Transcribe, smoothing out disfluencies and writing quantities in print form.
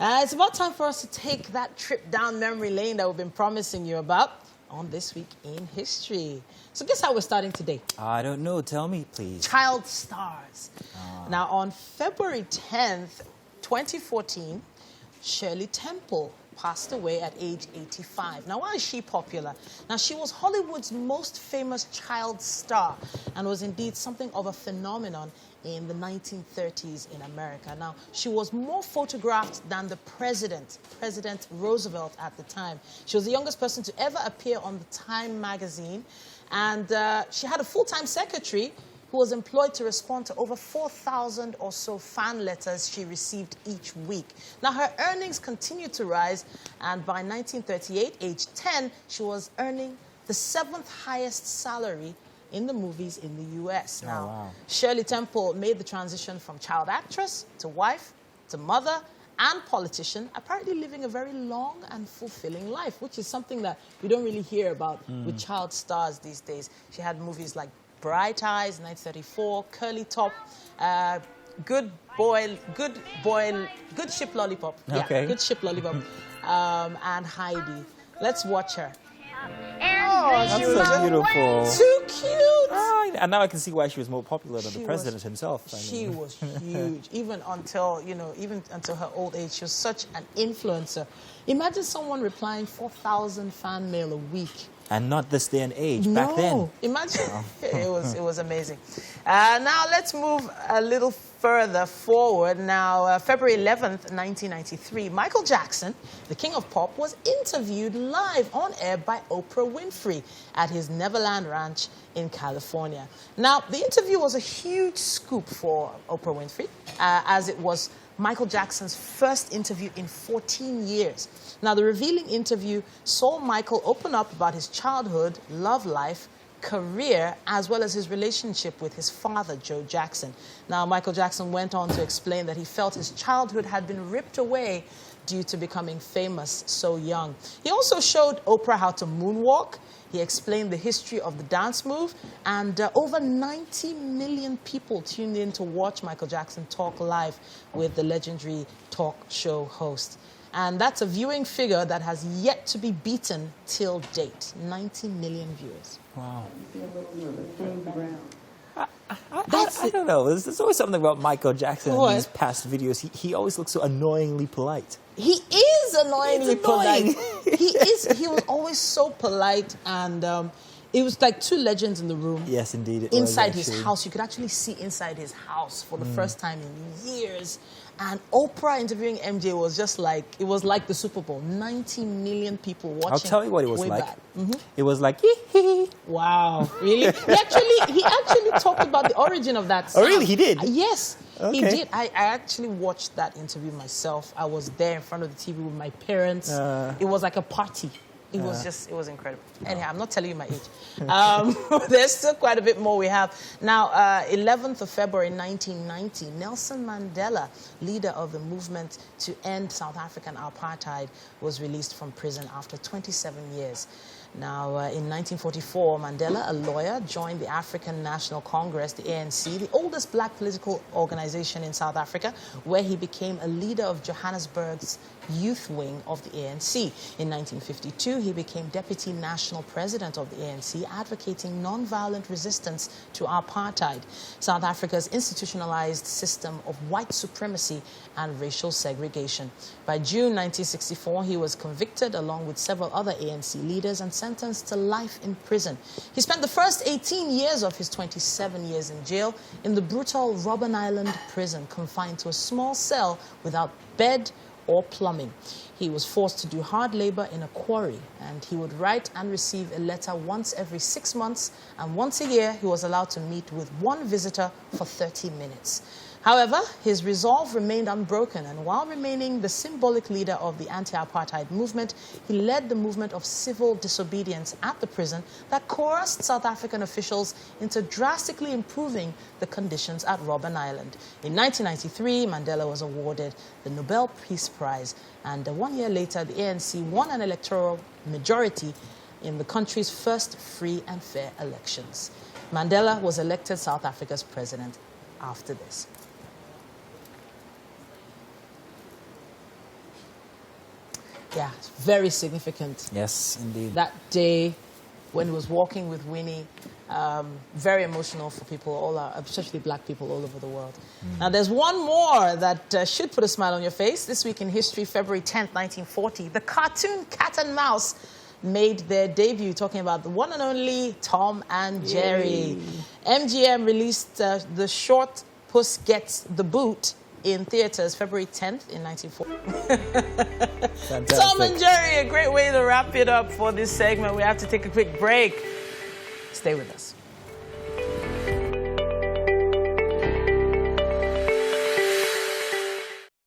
It's about time for us to take that trip down memory lane that we've been promising you about on This Week in History. So guess how we're starting today? I don't know. Tell me, please. Child stars. Now, on February 10th, 2014, Shirley Temple passed away at age 85. Now, why is she popular? Now, she was Hollywood's most famous child star and was indeed something of a phenomenon in the 1930s in America. Now, she was more photographed than the President Roosevelt at the time. She was the youngest person to ever appear on the Time magazine, and she had a full-time secretary who was employed to respond to over 4,000 or so fan letters she received each week. Now, her earnings continued to rise, and by 1938, age 10, she was earning the 7th highest salary in the movies in the U.S. Now, wow. Shirley Temple made the transition from child actress to wife to mother and politician, apparently living a very long and fulfilling life, which is something that we don't really hear about with child stars these days. She had movies like Bright Eyes, 1934, Curly Top, Good Ship Lollipop. Okay. Yeah, Good Ship Lollipop, and Heidi. Let's watch her. That's she was so beautiful. Too cute. And now I can see why she was more popular than the president himself. She was huge, even until her old age. She was such an influencer. Imagine someone replying 4,000 fan mail a week. And not this day and age, back then. Imagine. It was amazing. Now let's move a little further forward. Now, February 11th, 1993, Michael Jackson, the king of pop, was interviewed live on air by Oprah Winfrey at his Neverland Ranch in California. Now, the interview was a huge scoop for Oprah Winfrey, as it was Michael Jackson's first interview in 14 years. Now, the revealing interview saw Michael open up about his childhood, love life, career, as well as his relationship with his father, Joe Jackson. Now, Michael Jackson went on to explain that he felt his childhood had been ripped away due to becoming famous so young. He also showed Oprah how to moonwalk. He explained the history of the dance move, and over 90 million people tuned in to watch Michael Jackson talk live with the legendary talk show host. And that's a viewing figure that has yet to be beaten till date. 90 million viewers. Wow. I don't know. There's always something about Michael Jackson in his past videos. He always looks so annoyingly polite. He is annoyingly polite. He was always so polite, and it was like two legends in the room. Yes, indeed. Inside his house. You could actually see inside his house for the first time in years. And Oprah interviewing MJ was just like, it was like the Super Bowl. 90 million people watching. I'll tell you what it was like. It was like, wow, really? He actually talked about the origin of that sound. Oh, really? He did? Yes, okay. He did. I actually watched that interview myself. I was there in front of the TV with my parents. It was like a party. It was incredible. Anyhow, I'm not telling you my age. There's still quite a bit more we have. Now, 11th of February 1990, Nelson Mandela, leader of the movement to end South African apartheid, was released from prison after 27 years. Now, in 1944, Mandela, a lawyer, joined the African National Congress, the ANC, the oldest black political organization in South Africa, where he became a leader of Johannesburg's youth wing of the ANC. In 1952, he became deputy national president of the ANC, advocating non-violent resistance to apartheid, South Africa's institutionalized system of white supremacy and racial segregation. By June 1964, he was convicted along with several other ANC leaders and sentenced to life in prison. He spent the first 18 years of his 27 years in jail in the brutal Robben Island prison, confined to a small cell without bed or plumbing. He was forced to do hard labor in a quarry, and he would write and receive a letter once every 6 months, and once a year he was allowed to meet with one visitor for 30 minutes. However, his resolve remained unbroken, and while remaining the symbolic leader of the anti-apartheid movement, he led the movement of civil disobedience at the prison that coerced South African officials into drastically improving the conditions at Robben Island. In 1993, Mandela was awarded the Nobel Peace Prize, and 1 year later, the ANC won an electoral majority in the country's first free and fair elections. Mandela was elected South Africa's president after this. Yeah, very significant. Yes, indeed. That day when he was walking with Winnie, very emotional for people, especially black people all over the world. Now, there's one more that should put a smile on your face. This week in history, February 10th, 1940, the cartoon Cat and Mouse made their debut, talking about the one and only Tom and Jerry. MGM released the short Puss Gets the Boot in theaters February 10th in 1940. Tom and Jerry, a great way to wrap it up for this segment. We have to take a quick break. Stay with us.